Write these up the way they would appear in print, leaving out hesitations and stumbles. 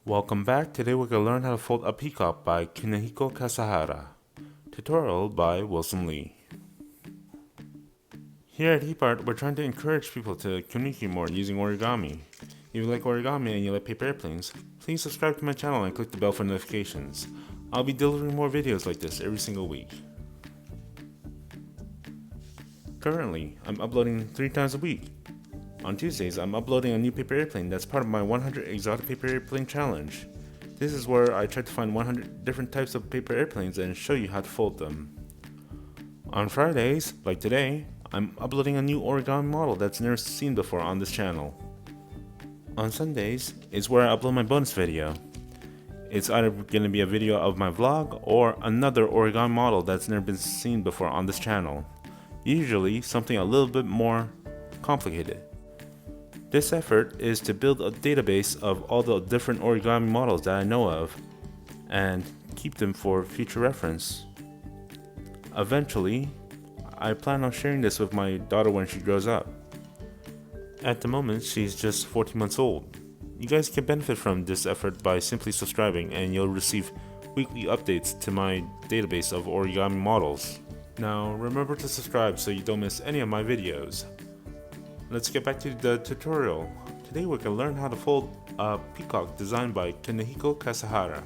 Welcome back. Today we're going to learn how to fold a peacock by Kunihiko Kasahara. Tutorial by Wilson Lee. Here at Heap Art, we're trying to encourage people to communicate more using origami. If you like origami and you like paper airplanes, please subscribe to my channel and click the bell for notifications. I'll be delivering more videos like this every single week. Currently, I'm uploading 3 times a week. On Tuesdays, I'm uploading a new paper airplane that's part of my 100 exotic paper airplane challenge. This is where I try to find 100 different types of paper airplanes and show you how to fold them. On Fridays, like today, I'm uploading a new origami model that's never seen before on this channel. On Sundays is where I upload my bonus video. It's either going to be a video of my vlog or another origami model that's never been seen before on this channel. Usually something a little bit more complicated. This effort is to build a database of all the different origami models that I know of and keep them for future reference. Eventually, I plan on sharing this with my daughter when she grows up. At the moment, she's just 14 months old. You guys can benefit from this effort by simply subscribing and you'll receive weekly updates to my database of origami models. Now, remember to subscribe so you don't miss any of my videos. Let's get back to the tutorial. Today we're going to learn how to fold a peacock designed by Kunihiko Kasahara.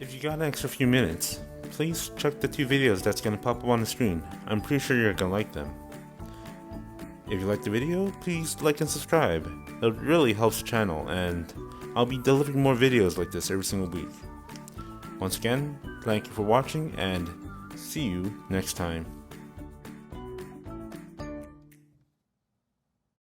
If you got an extra few minutes, please check the 2 videos that's gonna pop up on the screen. I'm pretty sure you're gonna like them. If you like the video, please like and subscribe. It really helps the channel, and I'll be delivering more videos like this every single week. Once again, thank you for watching, and see you next time.